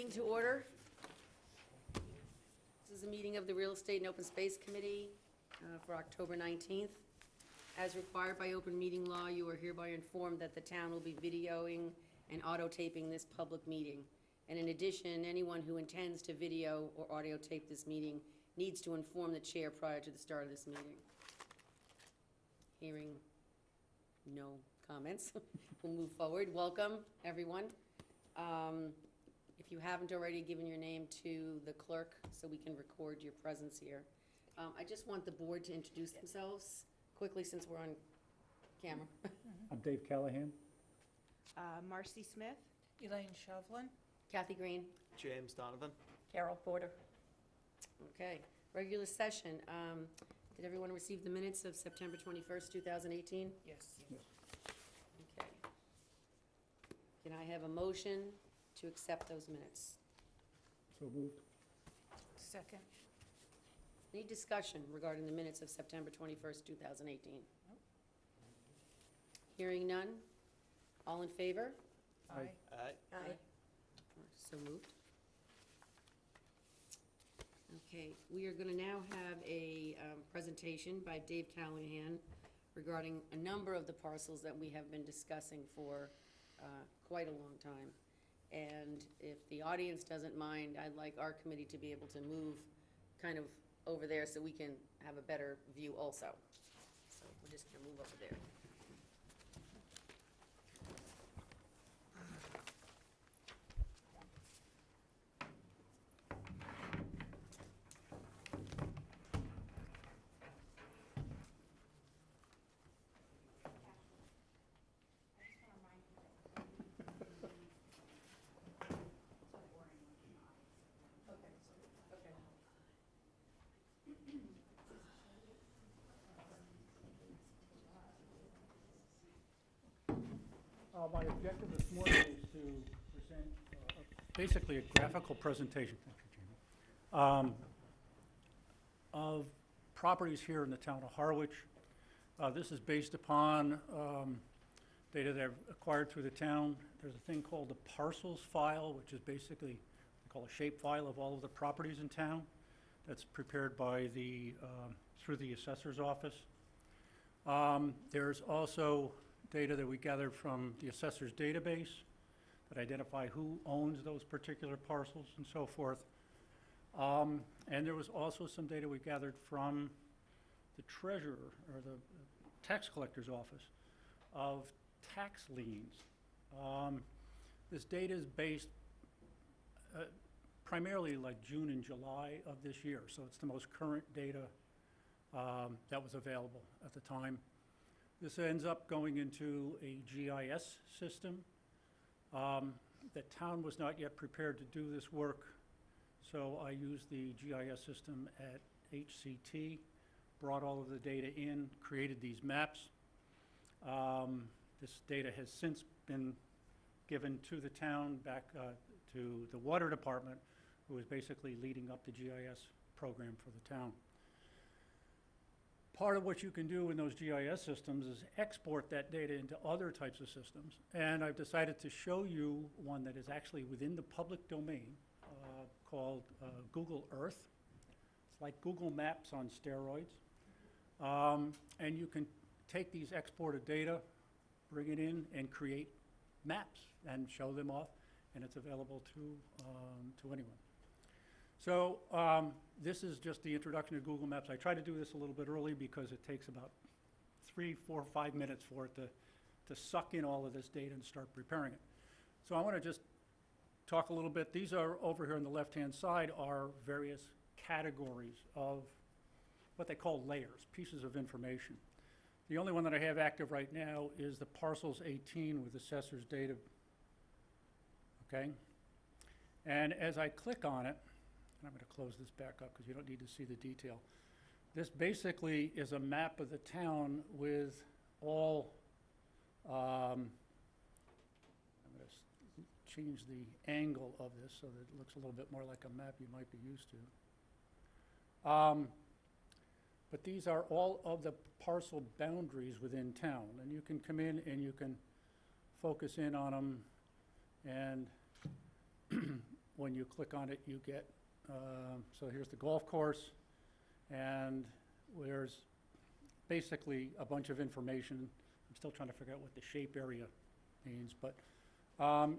Meeting to order. This is a meeting of the Real Estate and Open Space Committee for October 19th. As required by open meeting law, you are hereby informed that the town will be videoing and auto-taping this public meeting. And in addition, anyone who intends to video or audio tape this meeting needs to inform the chair prior to the start of this meeting. Hearing no comments, we'll move forward. Welcome, everyone. If you haven't already given your name to the clerk so we can record your presence here. I just want the board to introduce themselves quickly since we're on camera. I'm Dave Callahan. Marcy Smith. Elaine Shovlin. Kathy Green. James Donovan. Carol Porter. Okay, regular session. Did everyone receive the minutes of September 21st, 2018? Yes. Okay. Can I have a motion to accept those minutes? So moved. Second. Any discussion regarding the minutes of September 21st, 2018? Hearing none. All in favor? Aye. Aye. Aye. So moved. Okay, we are going to now have a presentation by Dave Callahan regarding a number of the parcels that we have been discussing for quite a long time. And if the audience doesn't mind, I'd like our committee to be able to move kind of over there so we can have a better view also. So we're just going to move over there. My objective this morning is to present basically a graphical presentation, thank you, Jamie, of properties here in the town of Harwich. This is based upon data that I've acquired through the town. There's a thing called the parcels file, which is basically called a shape file of all of the properties in town. That's prepared by the through the assessor's office. There's also data that we gathered from the assessor's database that identify who owns those particular parcels and so forth. And there was also some data we gathered from the treasurer or the tax collector's office of tax liens. This data is based primarily like June and July of this year, so it's the most current data that was available at the time. This ends up going into a GIS system. The town was not yet prepared to do this work, so I used the GIS system at HCT, brought all of the data in, created these maps. This data has since been given to the town, back to the water department, who is basically leading up the GIS program for the town. Part of what you can do in those GIS systems is export that data into other types of systems. And I've decided to show you one that is actually within the public domain called Google Earth. It's like Google Maps on steroids. And you can take these exported data, bring it in, and create maps and show them off. And it's available to anyone. So this is just the introduction to Google Maps. I try to do this a little bit early because it takes about 3, 4, 5 minutes for it to suck in all of this data and start preparing it. So I want to just talk a little bit. These are over here on the left-hand side are various categories of what they call layers, pieces of information. The only one that I have active right now is the parcels 18 with assessor's data. Okay? And as I click on it, I'm going to close this back up because you don't need to see the detail. This basically is a map of the town with all, I'm going to change the angle of this so that it looks a little bit more like a map you might be used to. But these are all of the parcel boundaries within town. And you can come in and you can focus in on them and when you click on it, you get, so here's the golf course, and there's basically a bunch of information. I'm still trying to figure out what the shape area means, but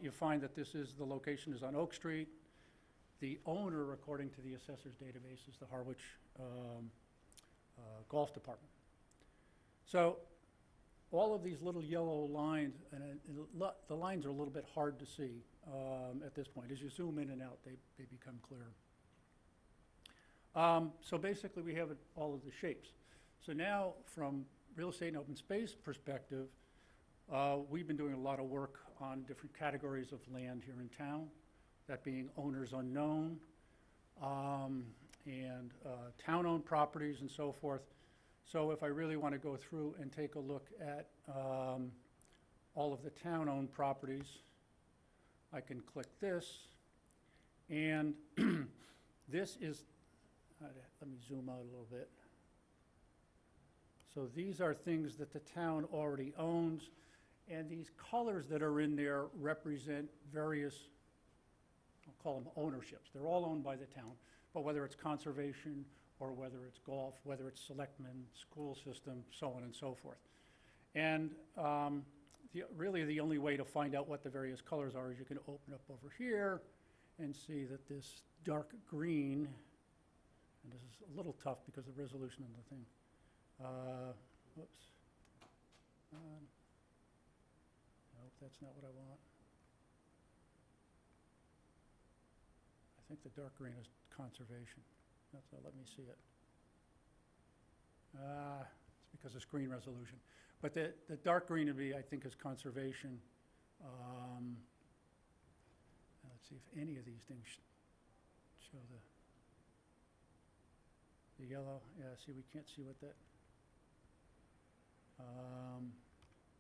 you find that this is, the location is on Oak Street. The owner, according to the assessor's database, is the Harwich Golf Department. So all of these little yellow lines, and the lines are a little bit hard to see at this point. As you zoom in and out, they become clear. So basically, we have all of the shapes. So now, from real estate and open space perspective, we've been doing a lot of work on different categories of land here in town, that being owners unknown, and town-owned properties and so forth. So if I really want to go through and take a look at all of the town-owned properties, I can click this, and this is, let me zoom out a little bit. So these are things that the town already owns, and these colors that are in there represent various, I'll call them ownerships. They're all owned by the town, but whether it's conservation or whether it's golf, whether it's selectmen, school system, so on and so forth. And really the only way to find out what the various colors are is you can open up over here and see that this dark green, and this is a little tough because of the resolution of the thing. Whoops. Nope, that's not what I want. I think the dark green is conservation. That's not, let me see it. It's because of screen resolution. But the dark green would be, I think, is conservation. Let's see if any of these things show the yellow. Yeah, see, we can't see what that.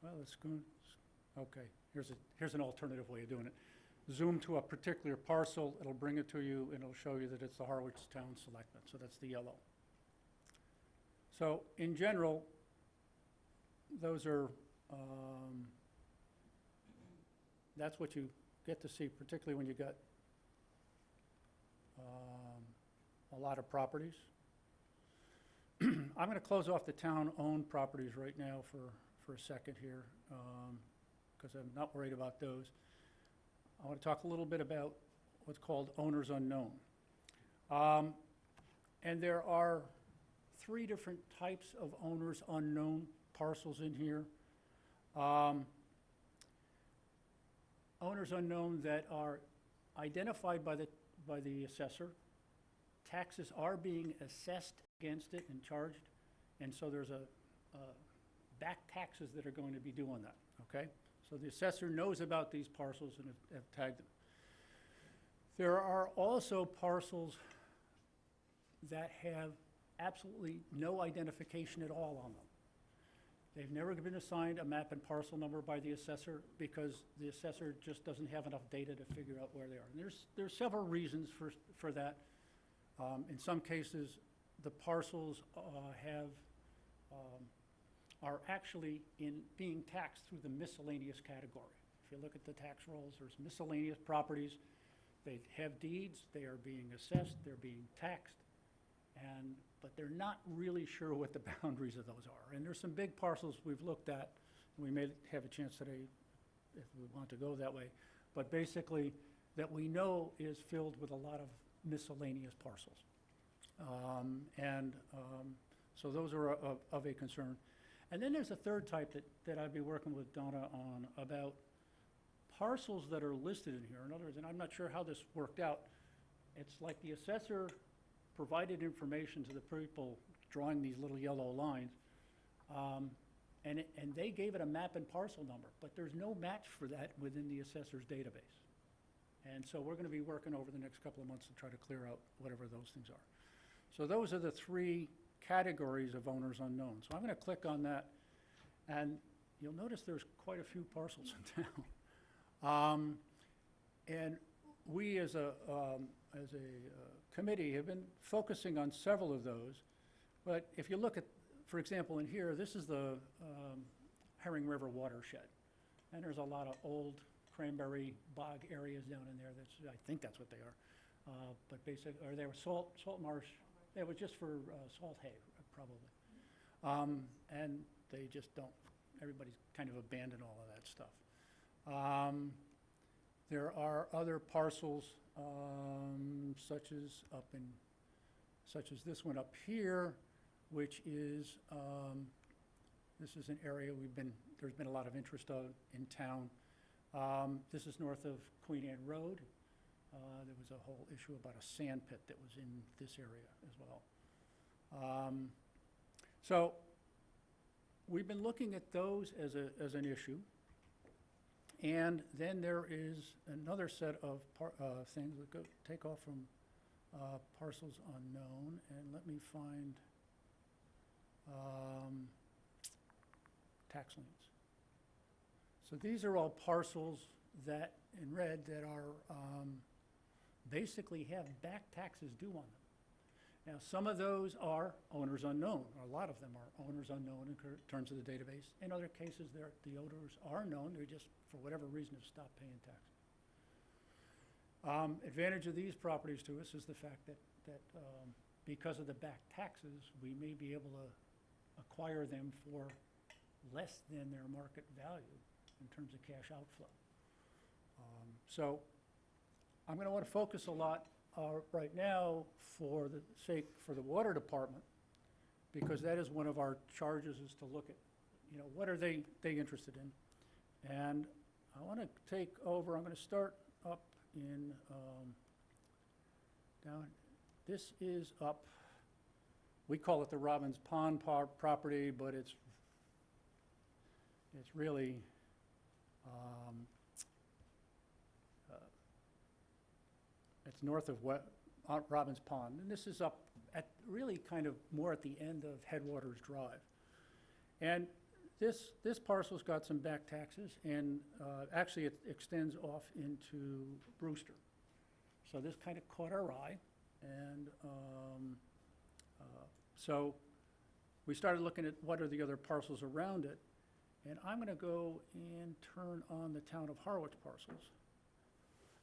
Well, let's go. Okay, here's an alternative way of doing it. Zoom to a particular parcel, it'll bring it to you, and it'll show you that it's the Harwich Town Selectmen, so that's the yellow. So, in general, those are, that's what you get to see, particularly when you got a lot of properties. I'm going to close off the town-owned properties right now for a second here, because I'm not worried about those. I want to talk a little bit about what's called owners unknown. And there are 3 different types of owners unknown parcels in here. Owners unknown that are identified by the assessor. Taxes are being assessed against it and charged, and so there's a back taxes that are going to be due on that, okay? So the assessor knows about these parcels and have tagged them. There are also parcels that have absolutely no identification at all on them. They've never been assigned a map and parcel number by the assessor because the assessor just doesn't have enough data to figure out where they are. And there's several reasons for that. In some cases, the parcels are actually being taxed through the miscellaneous category. If you look at the tax rolls, there's miscellaneous properties. They have deeds, they are being assessed, they're being taxed, but they're not really sure what the boundaries of those are. And there's some big parcels we've looked at, and we may have a chance today if we want to go that way, but basically that we know is filled with a lot of miscellaneous parcels. So those are of a concern. And then there's a third type that I'd be working with Donna on about parcels that are listed in here. In other words, and I'm not sure how this worked out, it's like the assessor provided information to the people drawing these little yellow lines, and they gave it a map and parcel number, but there's no match for that within the assessor's database. And so we're going to be working over the next couple of months to try to clear out whatever those things are. So those are the 3 categories of owners unknown. So I'm going to click on that, and you'll notice there's quite a few parcels in town. And we as a committee have been focusing on several of those. But if you look at, for example, in here, this is the Herring River watershed. And there's a lot of old cranberry bog areas down in there. That's, I think that's what they are. But or they were salt marsh. It was just for salt hay, probably. And they just don't, everybody's kind of abandoned all of that stuff. There are other parcels, such as this one up here, which is, this is an area there's been a lot of interest in town. This is north of Queen Anne Road. There was a whole issue about a sand pit that was in this area as well. So we've been looking at those as an issue. And then there is another set of things that take off from parcels unknown. And let me find tax liens. So these are all parcels that, in red, that are basically have back taxes due on them. Now, some of those are owners unknown, or a lot of them are owners unknown in terms of the database. In other cases, the owners are known, they just, for whatever reason, have stopped paying taxes. Advantage of these properties to us is the fact that because of the back taxes, we may be able to acquire them for less than their market value in terms of cash outflow. So I'm going to want to focus a lot right now for the water department, because that is one of our charges, is to look at, what are they interested in. And I want to take over, I'm going to start up in, down, this is up, we call it the Robbins Pond property, but it's really, it's north of Robbins Pond, and this is up at really kind of more at the end of Headwaters Drive. And this parcel's got some back taxes, and actually it extends off into Brewster. So this kind of caught our eye, and so we started looking at what are the other parcels around it, and I'm going to go and turn on the town of Harwich parcels.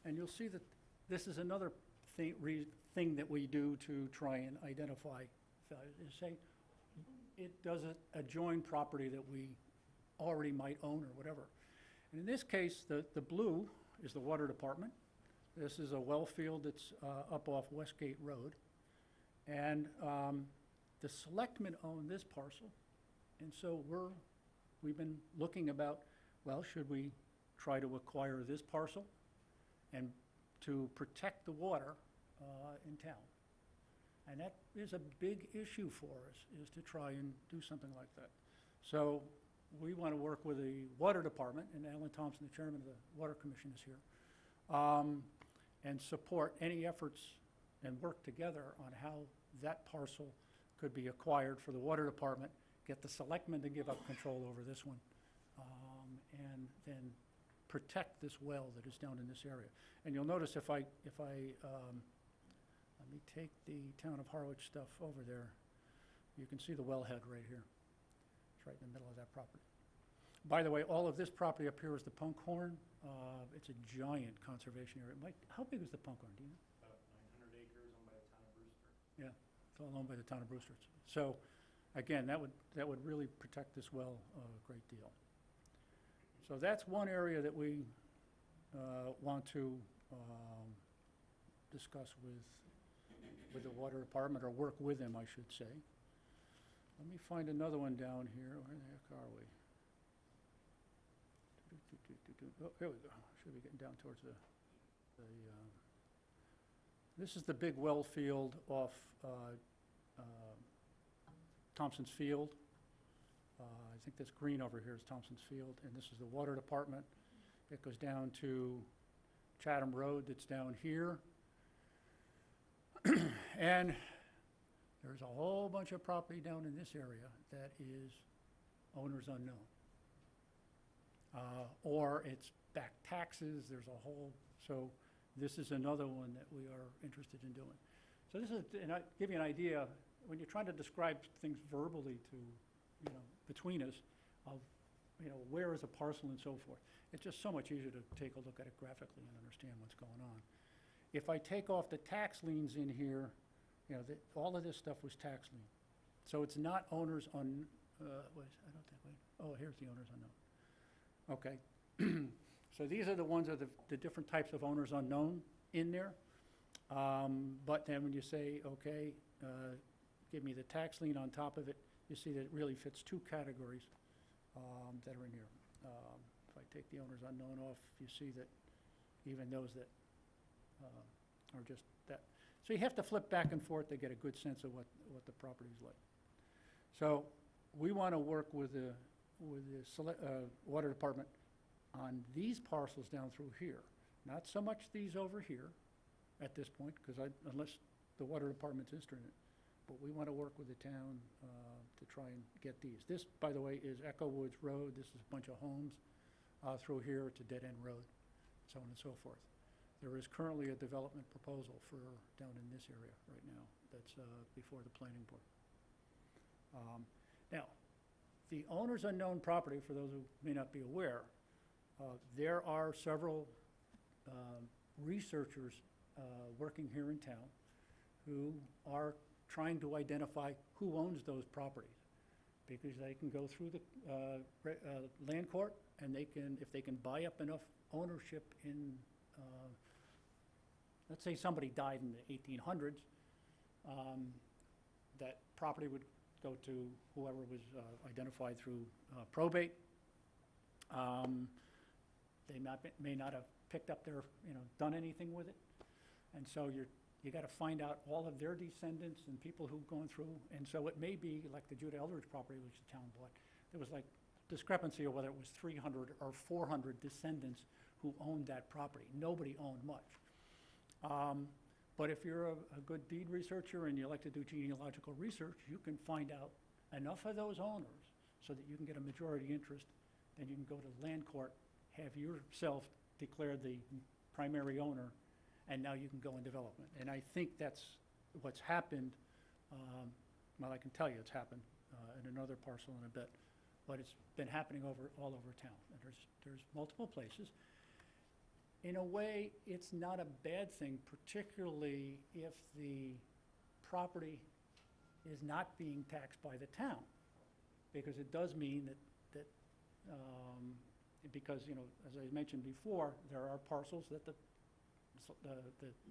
And you'll see that this is another thing that we do to try and identify values, is say it doesn't adjoin property that we already might own or whatever. And in this case, the blue is the water department. This is a well field that's up off Westgate Road. And the selectmen own this parcel. And so we've been looking about, well, should we try to acquire this parcel and to protect the water in town? And that is a big issue for us, is to try and do something like that. So we want to work with the water department, and Alan Thompson, the chairman of the Water Commission, is here, and support any efforts and work together on how that parcel could be acquired for the water department, get the selectmen to give up control over this one, and then protect this well that is down in this area. And you'll notice if I let me take the town of Harwich stuff over there, you can see the wellhead right here. It's right in the middle of that property. By the way, all of this property up here is the Punkhorn. It's a giant conservation area. Mike, how big is the Punkhorn, do you know? About 900 acres owned by the town of Brewster. Yeah, it's all owned by the town of Brewster. So, again, that would really protect this well a great deal. So that's one area that we want to discuss with the water department, or work with them, I should say. Let me find another one down here. Where the heck are we? Oh, here we go. Should be getting down towards this is the big well field off Thompson's Field. I think this green over here is Thompson's Field, and this is the water department. It goes down to Chatham Road that's down here. And there's a whole bunch of property down in this area that is owners unknown. Or it's back taxes, there's a whole, so this is another one that we are interested in doing. So this is, and I give you an idea, when you're trying to describe things verbally to, between us, where is a parcel and so forth. It's just so much easier to take a look at it graphically and understand what's going on. If I take off the tax liens in here, all of this stuff was tax lien. So it's not owners on, oh, here's the owners unknown. Okay. So these are the ones of the different types of owners unknown in there. But then when you say, okay, give me the tax lien on top of it, you see that it really fits two categories that are in here. If I take the owners unknown off, you see that even those that are just that. So you have to flip back and forth to get a good sense of what the property's like. So we want to work with the water department on these parcels down through here. Not so much these over here at this point, because unless the water department's interested in it. But we want to work with the town to try and get these. This, by the way, is Echo Woods Road. This is a bunch of homes through here. It's a dead-end road, so on and so forth. There is currently a development proposal for down in this area right now that's before the planning board. Now, the owner's unknown property, for those who may not be aware, there are several researchers working here in town who are trying to identify who owns those properties, because they can go through the land court, and they can, if they can buy up enough ownership in, let's say somebody died in the 1800s, that property would go to whoever was identified through probate. They may not have picked up their, done anything with it, and so you got to find out all of their descendants and people who've gone through, and so it may be like the Judah Eldridge property, which the town bought. There was like discrepancy of whether it was 300 or 400 descendants who owned that property. Nobody owned much. But if you're a good deed researcher and you like to do genealogical research, you can find out enough of those owners so that you can get a majority interest, then you can go to land court, have yourself declared the primary owner, and now you can go in development. And I think that's what's happened. Well, I can tell you it's happened in another parcel in a bit, but it's been happening all over town. And there's multiple places. In a way, it's not a bad thing, particularly if the property is not being taxed by the town, because it does mean that because, as I mentioned before, there are parcels that the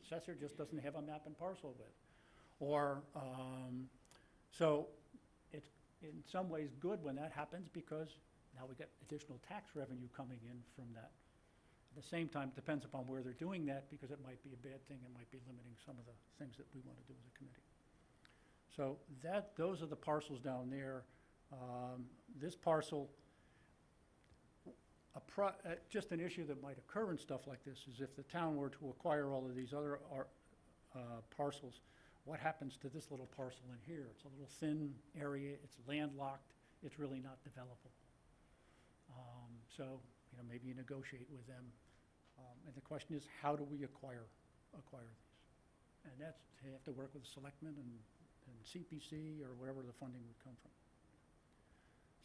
assessor just doesn't have a map and parcel with. Or, so it's in some ways good when that happens, because now we get additional tax revenue coming in from that. At the same time, it depends upon where they're doing that, because it might be a bad thing. It might be limiting some of the things that we want to do as a committee. So those are the parcels down there. This parcel, just an issue that might occur in stuff like this is if the town were to acquire all of these other parcels, what happens to this little parcel in here? It's a little thin area, it's landlocked, it's really not developable. So, maybe you negotiate with them. And the question is, how do we acquire these? And that's, you have to work with the selectmen and CPC or wherever the funding would come from.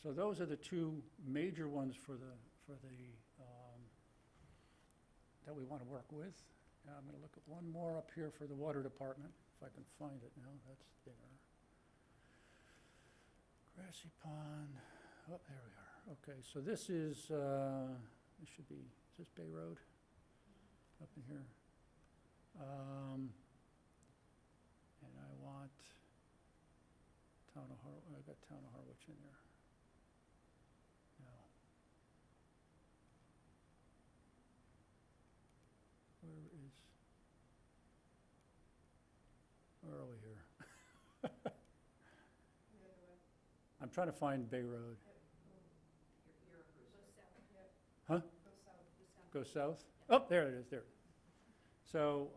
So those are the two major ones that we want to work with. Now I'm going to look at one more up here for the water department, if I can find it now. That's there. Grassy Pond. Oh, there we are. Okay, so this is, this should be, is this Bay Road? Up in here. And I want I got Town of Harwich in there. No. Where are we here? I'm trying to find Bay Road. Huh? Go south? Oh, there it is, there. So,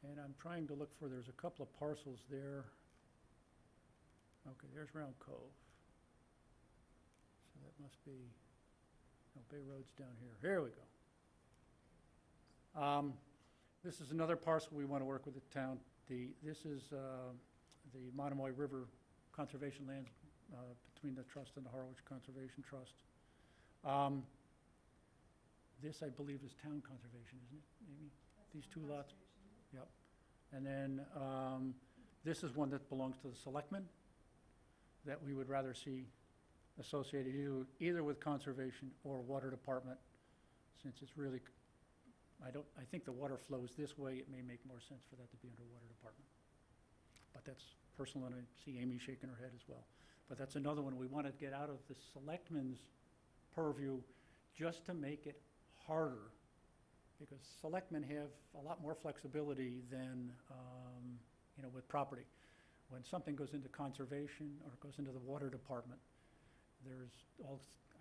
and I'm trying to look for, there's a couple of parcels there. Okay, there's Round Cove. So that must be, no, Bay Road's down here. Here we go. This is another parcel we want to work with the town. This is the Monomoy River Conservation Lands between the trust and the Harwich Conservation Trust. This, I believe, is town conservation, isn't it, Amy? These two lots? Yep. And then this is one that belongs to the selectmen, that we would rather see associated either with conservation or water department, since it's really, I think the water flows this way, it may make more sense for that to be under water department. But that's personal, and I see Amy shaking her head as well. But that's another one we want to get out of the selectmen's purview, just to make it harder, because selectmen have a lot more flexibility than, with property. When something goes into conservation or goes into the water department, there's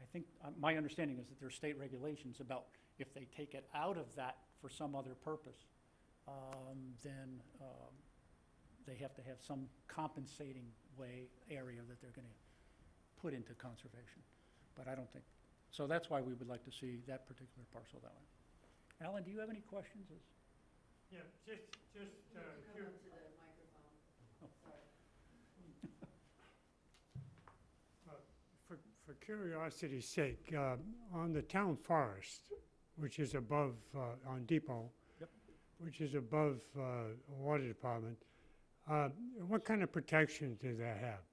I think, my understanding is that there's state regulations about if they take it out of that for some other purpose, then they have to have some compensating area that they're going to put into conservation. But I don't think, so that's why we would like to see that particular parcel that way. Alan, do you have any questions? Yeah, just, Come up to the microphone. Sorry. for curiosity's sake, on the town forest, which is above, on Depot, Yep. which is above water department, what kind of protections do they have?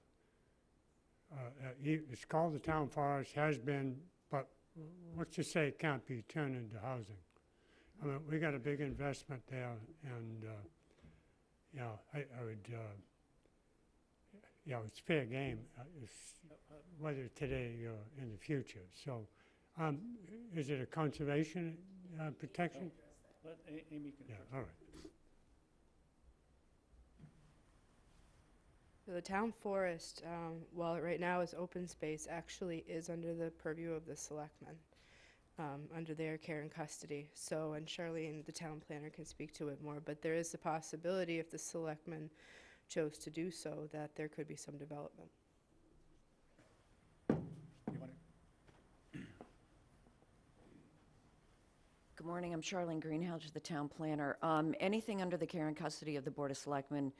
It's called the town forest, has been, but let's just say it can't be turned into housing. I mean, we got a big investment there, and, I would, it's fair game, whether today or in the future. So, is it a conservation protection? Let Amy can. Yeah, all right. So the town forest, while it right now is open space, actually is under the purview of the selectmen, under their care and custody. So, and Charlene, the town planner, can speak to it more, but there is the possibility, if the selectmen chose to do so, that there could be some development. You want to? Good morning, I'm Charlene Greenhalgh, the town planner. Anything under the care and custody of the Board of Selectmen,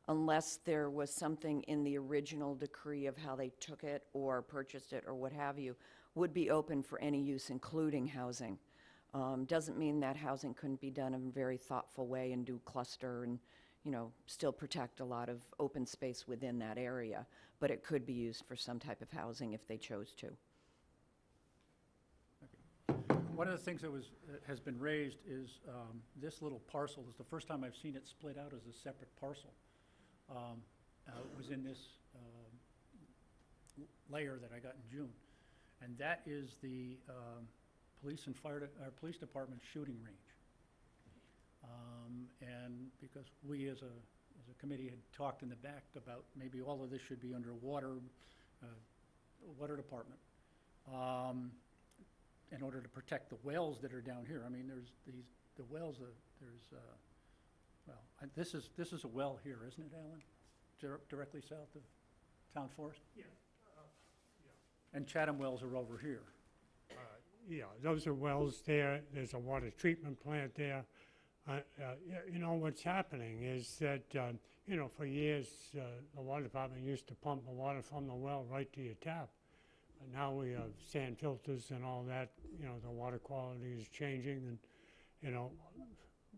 unless there was something in the original decree of how they took it or purchased it or what have you, would be open for any use, including housing. Doesn't mean that housing couldn't be done in a very thoughtful way and do cluster and, still protect a lot of open space within that area, but it could be used for some type of housing if they chose to. One of the things that has been raised is this little parcel is the first time I've seen it split out as a separate parcel. It was in this layer that I got in June, and that is the police department shooting range. And because we as a committee had talked in the back about maybe all of this should be under water department. In order to protect the wells that are down here. I mean, there's the wells, this is a well here, isn't it, Alan? Directly south of town forest? Yeah. And Chatham wells are over here. Yeah, those are wells there. There's a water treatment plant there. What's happening is that, for years, the water department used to pump the water from the well right to your tap. But now we have sand filters and all that. The water quality is changing, and,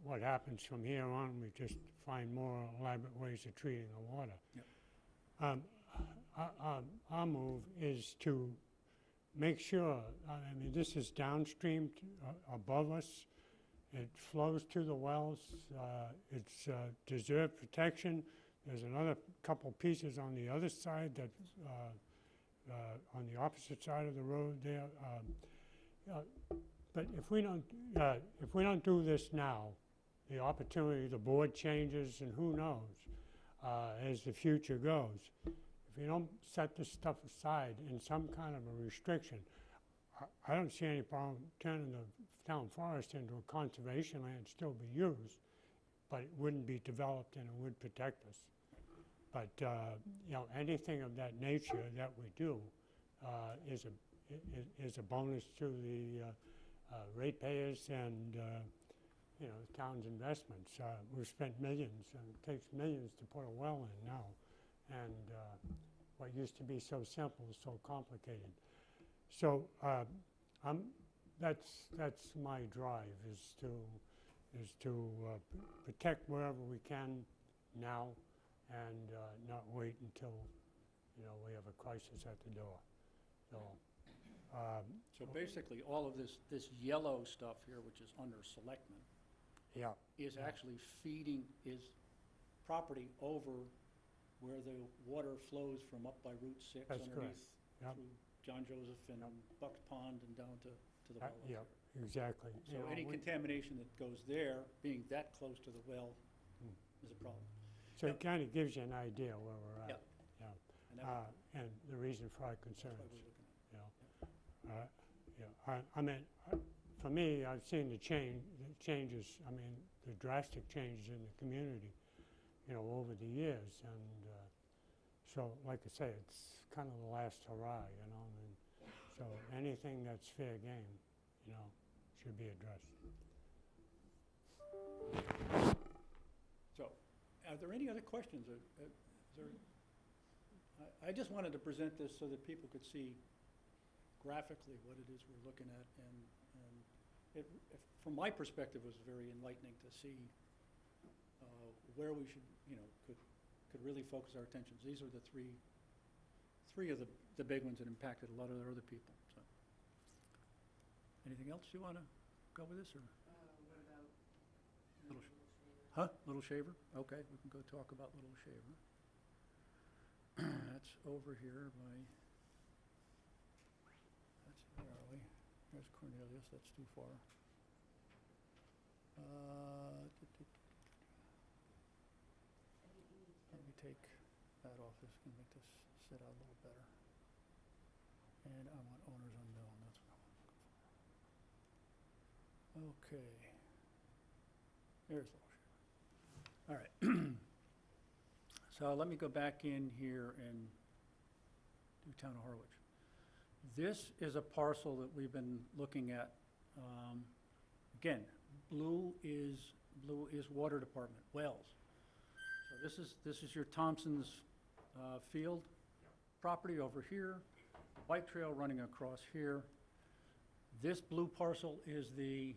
what happens from here on, we just find more elaborate ways of treating the water. Yep. Our move is to make sure, this is downstream above us. It flows to the wells. It's deserved protection. There's another couple pieces on the other side that, on the opposite side of the road there. But if we don't do this now, the opportunity, the board changes, and who knows, as the future goes. If you don't set this stuff aside in some kind of a restriction, I don't see any problem turning the town forest into a conservation land, still be used, but it wouldn't be developed and it would protect us. But, anything of that nature that we do is a bonus to the ratepayers and, the town's investments. We've spent millions, and it takes millions to put a well in now. And, what used to be so simple is so complicated. So that's my drive, is to protect wherever we can now, and not wait until, you know, we have a crisis at the door. So, So basically, all of this yellow stuff here, which is under selectmen, yeah, is actually feeding, is property over where the water flows from up by Route 6 That's correct. underneath Yep. through John Joseph and Bucks Pond and down to the well. up yeah, there. exactly. You So know, any we- contamination that goes there, being that close to the well, Hmm. is a problem. So Yep. it kind of gives you an idea where we're at. Yep. Yeah. And that- And the reason for our that's concerns. why we're looking at You know. Yeah, I mean, for me, I've seen the changes, I mean, the drastic changes in the community, you know, over the years. And so, like I say, it's kind of the last hurrah, you know. And so anything that's fair game, you know, should be addressed. So, are there any other questions? I just wanted to present this so that people could see graphically what it is we're looking at, and from my perspective, it was very enlightening to see where we should, you know, could really focus our attentions. These are the three of the big ones that impacted a lot of the other people, so. Anything else you want to go with this, or? What about Little Huh? Little Shaver? Okay, we can go talk about Little Shaver. That's over here by, where are we? There's Cornelius, that's too far. Let me take that off, this can make this sit out a little better. And I want owners unknown, that's what I'm looking for. Okay. There's Little Shaver. All right. So let me go back in here and do Town of Harwich. This is a parcel that we've been looking at. Again, blue is water department, wells. So this is your Thompson's field property over here, bike trail running across here. This blue parcel is the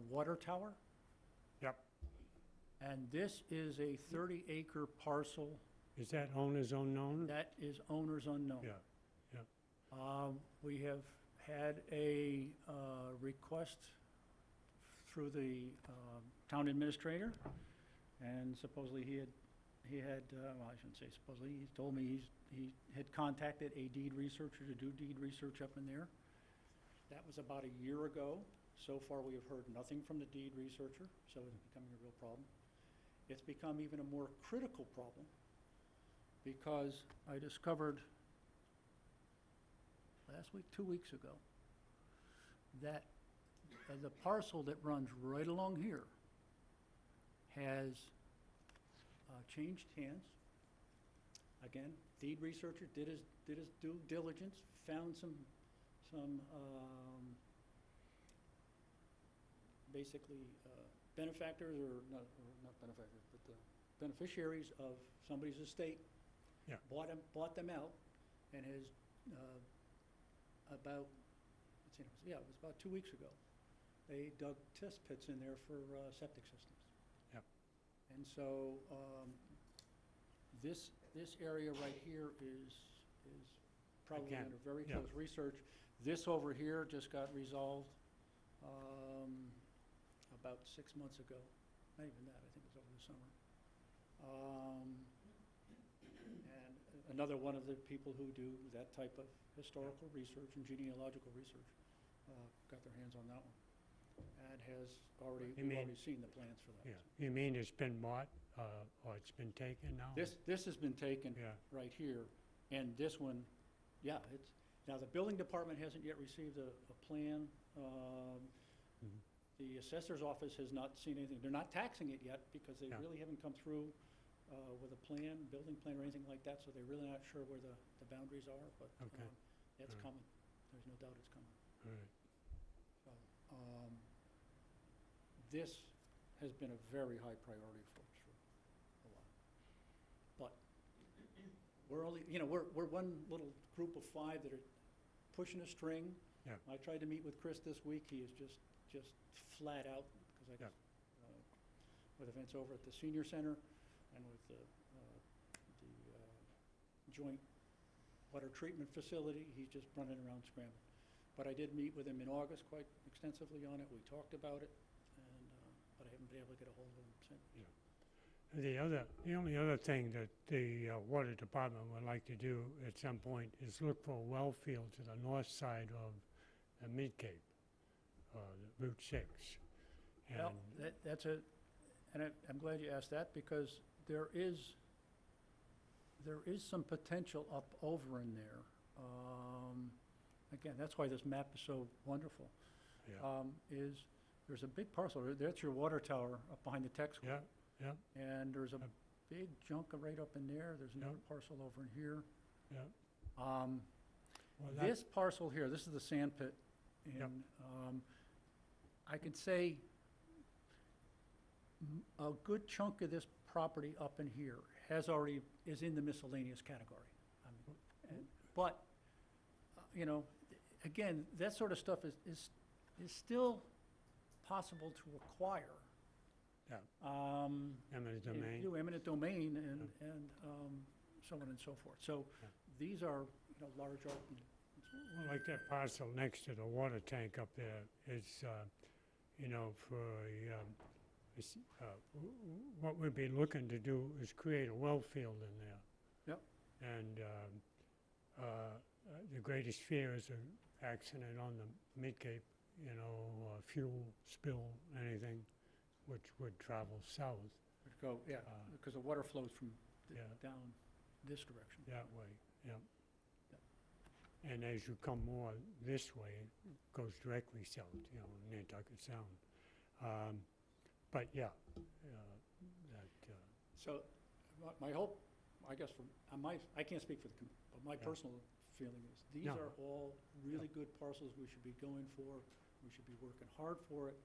water tower. Yep. And this is a 30-acre parcel Is that owners unknown? that is owners unknown. Yeah, We have had a request through the town administrator, and supposedly he had, well, I shouldn't say supposedly, he told me he had contacted a deed researcher to do deed research up in there. That was about a year ago. So far, we have heard nothing from the deed researcher, so it's becoming a real problem. It's become even a more critical problem because I discovered last week, 2 weeks ago, that the parcel that runs right along here has changed hands. Again, deed researcher did his due diligence, found some basically benefactors, or not benefactors, but beneficiaries of somebody's estate. Yeah. Bought them out, and has about, let's see, it was about 2 weeks ago. They dug test pits in there for septic systems. Yep. And so this area right here is probably Again, under very yeah. close research. This over here just got resolved about 6 months ago. Not even that, I think it was over the summer. And another one of the people who do that type of historical research and genealogical research got their hands on that one. And has already, You we've mean- already seen the plans for that. yeah. You mean it's been bought, or it's been taken now? This has been taken Yeah, right here, and this one, yeah, it's, now the building department hasn't yet received a plan. Mhm. The assessor's office has not seen anything. They're not taxing it yet because they Yeah. really haven't come through with a plan, building plan or anything like that, so they're really not sure where the boundaries are, but Okay. it's Alright. coming. There's no doubt it's coming. all right. So, this has been a very high priority for us for a while. But we're only, you know, we're one little group of 5 that are pushing a string. Yeah. I tried to meet with Chris this week. He is just flat out, because Yeah. with events over at the senior center and with the joint water treatment facility, he's just running around scrambling. But I did meet with him in August quite extensively on it. We talked about it, and, but I haven't been able to get a hold of him since. The only other thing that the water department would like to do at some point is look for a well field to the north side of the Mid Cape, Route 6. Well, And that's a, and I'm glad you asked that, because there is some potential up over in there. Again, that's why this map is so wonderful. Yeah. There's a big parcel, that's your water tower up behind the tech school. Yeah, And there's a Yep. big chunk right up in there, there's another parcel over in here. yeah. Um, Well, that- This parcel here, this is the sand pit, Yep. and I could say a good chunk of this property up in here is in the miscellaneous category. But, you know, again, that sort of stuff is still possible to acquire. Yeah. If Eminent you domain. do eminent domain and so on and so forth. So Yeah. these are, you know, large open. Well, like that parcel next to the water tank up there is, you know, what we'd be looking to do is create a well field in there. Yep. And the greatest fear is an accident on the Mid Cape, you know, fuel spill, anything, which would travel south Would go, yeah, Uh, because the water flows from yeah. down this direction. that way, yeah. Yep. And as you come more this way, it goes directly south, you know, Nantucket Sound. But yeah, So my hope, I guess, I can't speak for but my Yeah. personal feeling is, these No. are all really good parcels we should be going for. We should be working hard for it.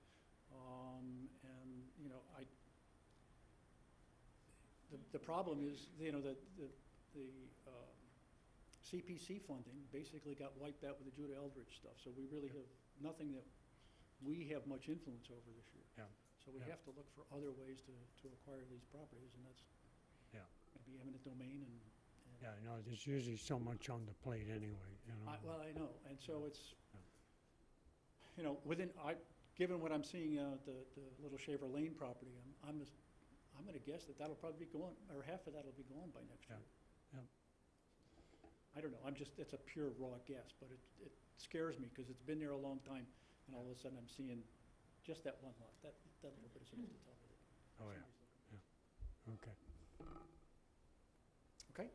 And, you know, the problem is, you know, the CPC funding basically got wiped out with the Judah Eldridge stuff. So we really have nothing that we have much influence over this year. Yeah. So we Yeah. have to look for other ways to acquire these properties, and that's Yeah. maybe eminent domain and. yeah, no, there's usually so much on the plate anyway, you know. Well, I know, and so it's, Yeah. you know, given what I'm seeing, the Little Shaver Lane property, I'm gonna guess that'll probably be gone, or half of that'll be gone by next Yeah. year. Yeah. I don't know, it's a pure raw guess, but it scares me, because it's been there a long time, and all of a sudden I'm seeing just that one lot, that little bit of space to tell with it. Oh, yeah, okay. Okay?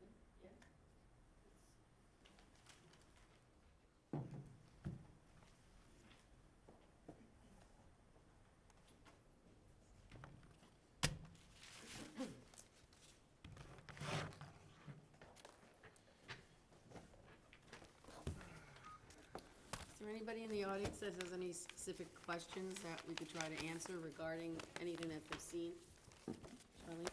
Is there anybody in the audience that has any specific questions that we could try to answer regarding anything that they've seen? Charlene?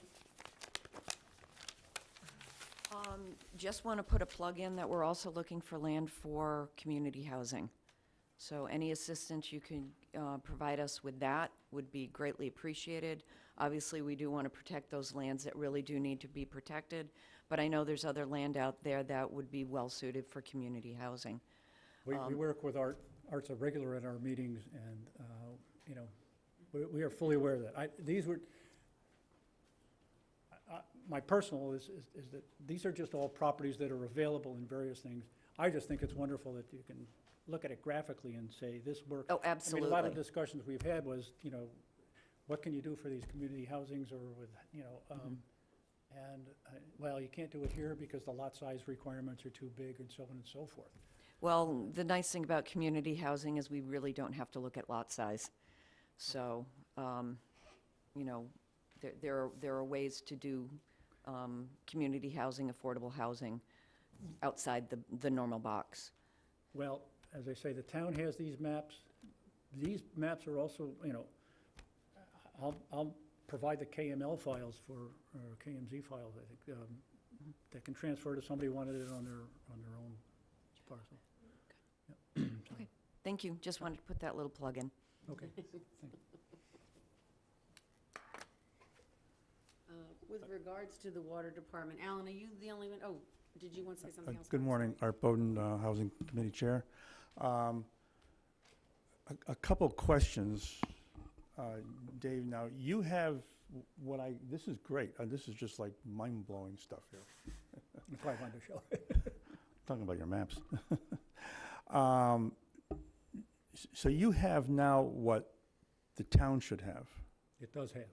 Just want to put a plug in that we're also looking for land for community housing. So any assistance you can provide us with that would be greatly appreciated. Obviously, we do want to protect those lands that really do need to be protected, but I know there's other land out there that would be well-suited for community housing. We work with Art's a regular at our meetings, and, you know, we are fully aware of that. These were, my personal is that these are just all properties that are available in various things. I just think it's wonderful that you can look at it graphically and say, this works. Oh, I mean, a lot of absolutely. discussions we've had was, you know, what can you do for these community housings, or with, you know, and, well, you can't do it here because the lot size requirements are too big, and so on and so forth. Well, the nice thing about community housing is we really don't have to look at lot size. So, you know, there are ways to do community housing, affordable housing outside the normal box. Well, as I say, the town has these maps. These maps are also, you know, I'll provide the KML files or KMZ files, I think, that can transfer to somebody who wanted it on their own parcel. Yep. So, Okay. Thank you. Just wanted to put that little plug in. Okay. With regards to the water department, Alan, are you the only one, oh, did you want to say something else? Good morning, Art Bowden, Housing Committee Chair. A couple questions. Dave, now, you have this is great. This is just like mind-blowing stuff here. That's why I wanted to show it. Talking about your maps. So you have now what the town should have. It does have.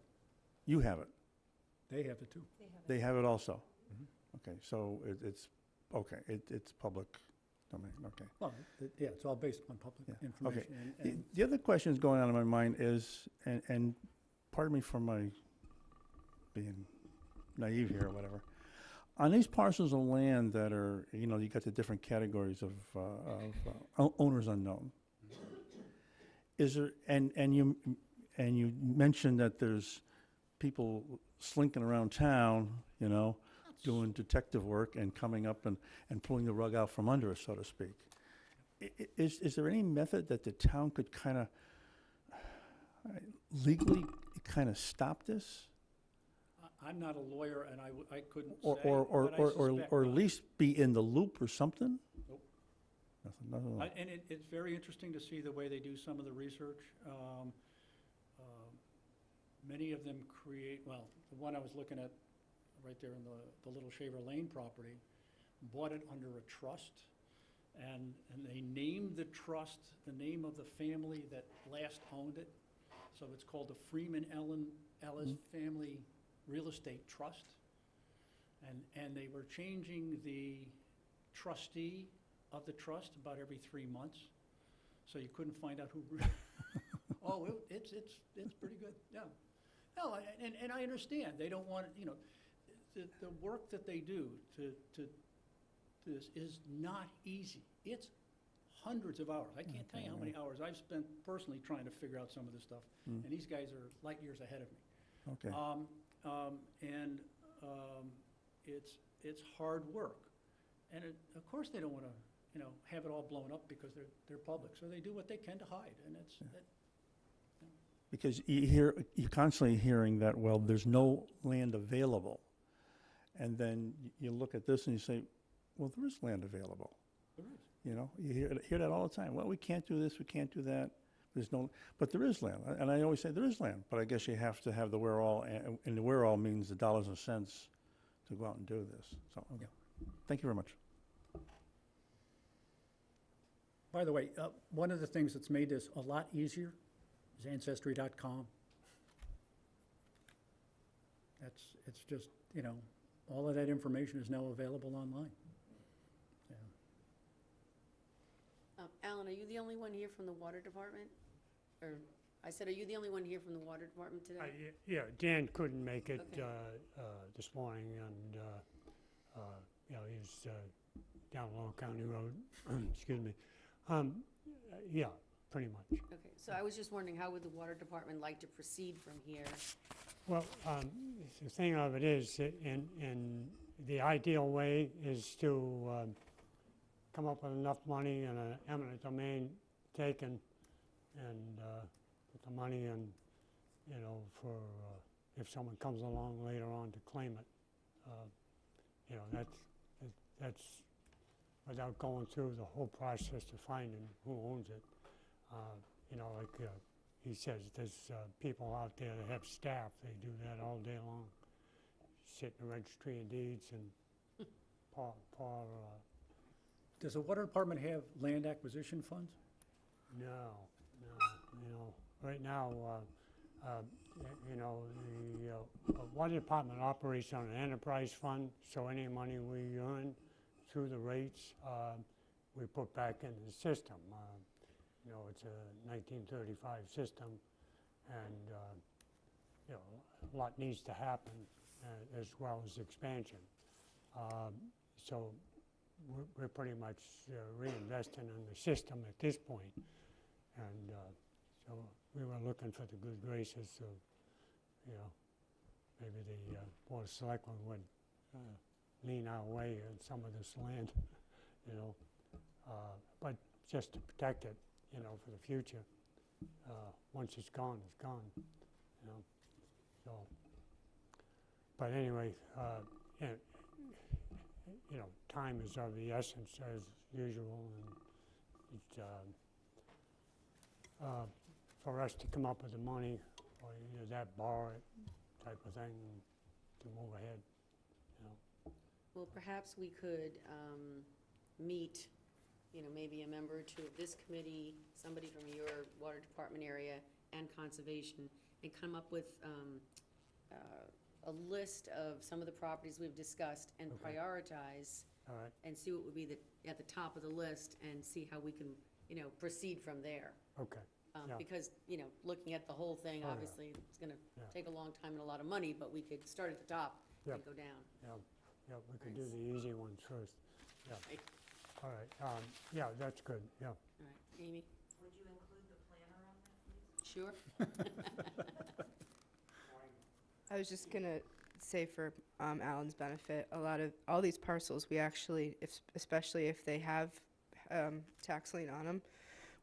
You have it. They have it too. They have it also. Mhm. Okay, so it's, okay, it's public domain, okay. Well, yeah, it's all based upon public Yeah, information. and The other question that's going on in my mind is, and pardon me for my being naive here or whatever, on these parcels of land that are, you know, you got the different categories of owners unknown. Is there, and you mentioned that there's people slinking around town, you know, doing detective work and coming up and pulling the rug out from under us, so to speak. Is there any method that the town could kind of legally kind of stop this? I'm not a lawyer, and I couldn't Or, say, or, or, but I or, suspect or at not. least be in the loop or something? Nope. Nothing. And it's very interesting to see the way they do some of the research. Many of them create, well, the one I was looking at right there in the Little Shaver Lane property, bought it under a trust, and they named the trust, the name of the family that last owned it. So it's called the Freeman Ellis Family Real Estate Trust. And they were changing the trustee of the trust about every 3 months, so you couldn't find out who. Oh, it's pretty good, yeah. No, and I understand, they don't want, you know, the work that they do to this is not easy. It's hundreds of hours. I can't tell you how many hours I've spent personally trying to figure out some of this stuff, and these guys are light years ahead of me. Okay. It's hard work, and of course they don't want to, you know, have it all blown up because they're public, so they do what they can to hide, and it's. Because you're constantly hearing that, well, there's no land available. And then you look at this and you say, well, there is land available. There is. You know, you hear that all the time. Well, we can't do this, we can't do that. There's no, but there is land. And I always say there is land, but I guess you have to have the where-all, and the where-all means the dollars and cents to go out and do this. So, okay. Thank you very much. By the way, one of the things that's made this a lot easier is Ancestry.com. It's just, you know, all of that information is now available online. Yeah. Alan, are you the only one here from the water department? Or, I said, are you the only one here from the water department today? Yeah, Dan couldn't make it Okay. this morning, and, you know, he's down Long County Road, excuse me. Yeah, pretty much. Okay, so I was just wondering, how would the water department like to proceed from here? Well, the thing of it is, in the ideal way is to come up with enough money and an eminent domain taken, and put the money in, you know, for if someone comes along later on to claim it. You know, that's without going through the whole process of finding who owns it. You know, like he says, there's people out there that have staff, they do that all day long. Sit in the registry of deeds and paw Does the water department have land acquisition funds? no, you know, right now, you know, the water department operates on an enterprise fund, so any money we earn through the rates, we put back into the system. You know, it's a 1935 system, and, you know, a lot needs to happen, as well as expansion. So we're pretty much reinvesting in the system at this point. And so we were looking for the good graces of, you know, maybe the Board of Selectmen would lean our way on some of this land, you know. But just to protect it, you know, for the future. Once it's gone, you know, so. But anyway, yeah, you know, time is of the essence as usual, and it's, for us to come up with the money, or either that, borrow it, type of thing, to move ahead, you know. Well, perhaps we could meet, you know, maybe a member or two of this committee, somebody from your water department area, and conservation, and come up with a list of some of the properties we've discussed and Okay. prioritize, All right, and see what would be at the top of the list, and see how we can, you know, proceed from there. okay, Yeah. Because, you know, looking at the whole thing, Oh, yeah. obviously, it's gonna Yeah. take a long time and a lot of money, but we could start at the top and Yep. go down. yeah, we could do Nice. the easy ones first, yeah. Right. All right, yeah, that's good, yeah. All right, Amy? Would you include the planner on that, please? Sure? I was just gonna say for Alan's benefit, all these parcels, we actually, especially if they have tax lien on them,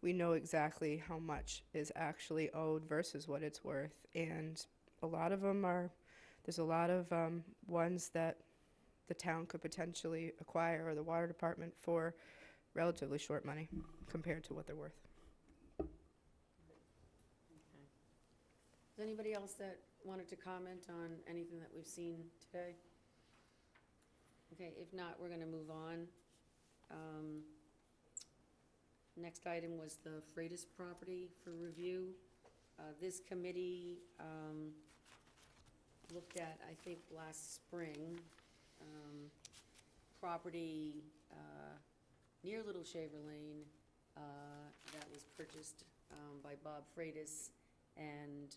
we know exactly how much is actually owed versus what it's worth. And a lot of them there's a lot of ones that the town could potentially acquire, or the water department, for relatively short money compared to what they're worth. Is anybody else that wanted to comment on anything that we've seen today? Okay, if not, we're gonna move on. Next item was the Freitas property for review. This committee looked at, I think, last spring, property near Little Shaver Lane that was purchased by Bob Freitas, and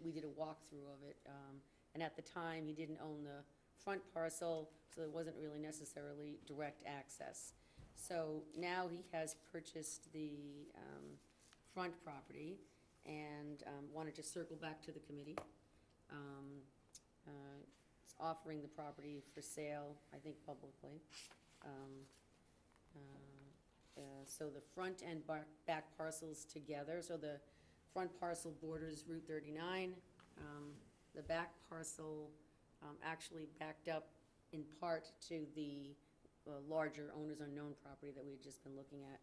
we did a walkthrough of it. And at the time, he didn't own the front parcel, so there wasn't really necessarily direct access. So now he has purchased the front property and wanted to circle back to the committee. He's offering the property for sale, I think publicly. So the front and back parcels together, so the front parcel borders Route 39. The back parcel actually backed up in part to the larger owners unknown property that we had just been looking at.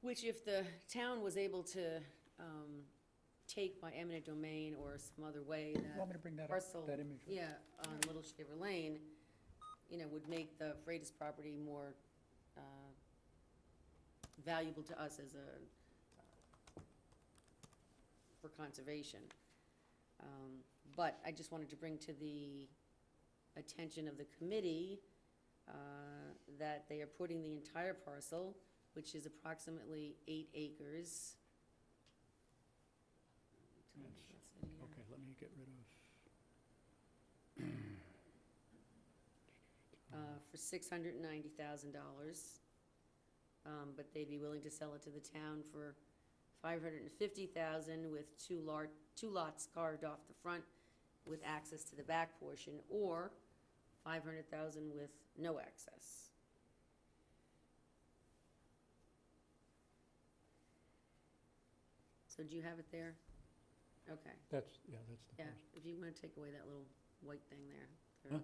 Which, if the town was able to take by eminent domain or some other way, You want me that to bring that up, parcel, that image? yeah, on Little Shaver Lane, you know, would make the Freitas property more valuable to us as for conservation. But I just wanted to bring to the attention of the committee that they are putting the entire parcel, which is approximately 8 acres. Okay, let me get rid of, For $690,000. But they'd be willing to sell it to the town for $550,000 with two lots carved off the front with access to the back portion, or $500,000 with no access. So do you have it there? Okay, that's the yeah, parcel. if you want to take away that little white thing there. Huh?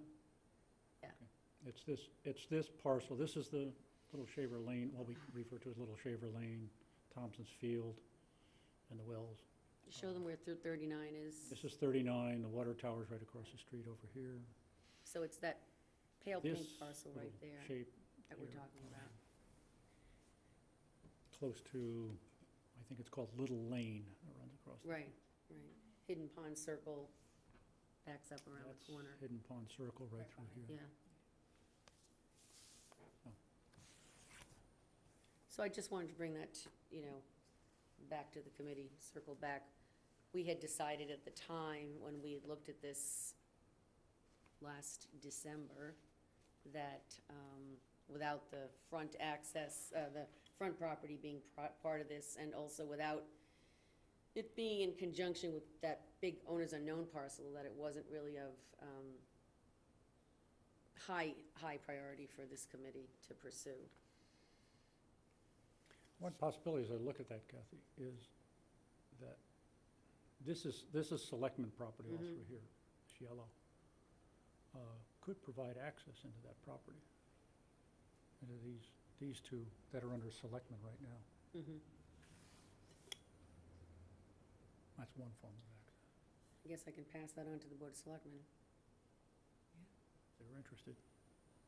It's this parcel, this is the Little Shaver Lane, what we refer to as Little Shaver Lane, Thompson's Field, and the wells. Show them where 39 is. This is 39, the water tower's right across the street over here. So it's that pale This pink parcel right little there shape that we're here. talking about. Close to, I think it's called Little Lane, that runs across. the- Right, right. Hidden Pond Circle backs up around That's the corner. Hidden Pond Circle right through here. Yeah. Oh. So I just wanted to bring that, you know, back to the committee, circle back. We had decided at the time, when we had looked at this last December, that without the front access, the front property being part of this, and also without it being in conjunction with that big owner's unknown parcel, that it wasn't really of high priority for this committee to pursue. One possibility as I look at that, Kathy, is that this is selectmen property all through here, it's yellow. Could provide access into that property, into these two that are under selectmen right now. Mhm. That's one form of access, I guess I can pass that on to the Board of Selectmen. if they're interested.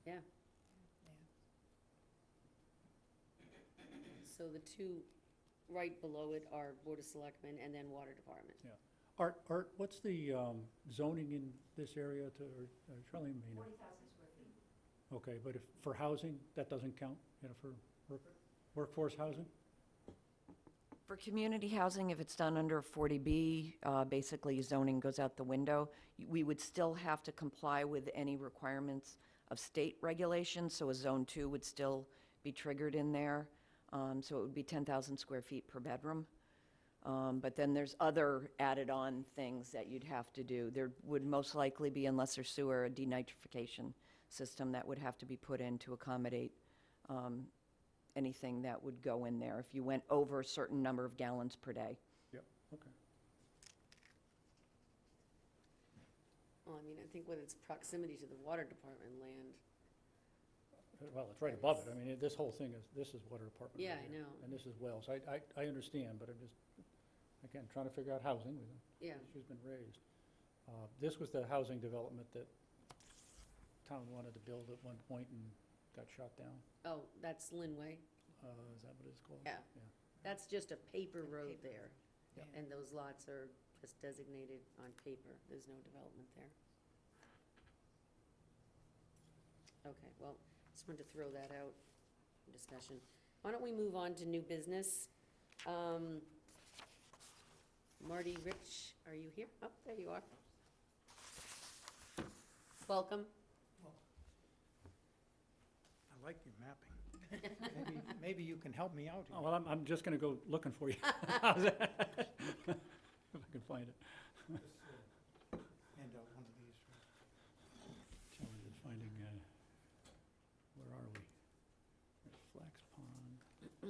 Yeah. So the two right below it are Board of Selectmen and then Water Department. Art, what's the zoning in this area to, or Charlene may know? 40,000 square feet. Okay, but if, for housing, that doesn't count, for workforce housing? For community housing, if it's done under 40B, basically zoning goes out the window. We would still have to comply with any requirements of state regulations, so a Zone 2 would still be triggered in there. So it would be 10,000 square feet per bedroom. But then there's other added-on things that you'd have to do. There would most likely be, unless there's sewer, a denitrification system that would have to be put in to accommodate anything that would go in there if you went over a certain number of gallons per day. Yep, okay. Well, I mean, I think with its proximity to the Water Department land, Well, it's right above it. I mean, this whole thing is, this is water department. Yeah, right I here, know. And this is wells. I understand, but I'm just, again, trying to figure out housing. yeah. Issue's been raised. This was the housing development that town wanted to build at one point and got shot down. Oh, that's Linway. Is that what it's called? Yeah. That's just a paper road paper. there. Yeah. And those lots are just designated on paper. There's no development there. Okay, well, just wanted to throw that out in discussion. Why don't we move on to new business? Marty, Rich, are you here? Oh, there you are. Welcome. I like your mapping. Maybe you can help me out Oh, here. well, I'm just gonna go looking for you. How's that? If I can find it. Hand out one of these. Challenge is finding, where are we? There's Flax Pond. Here's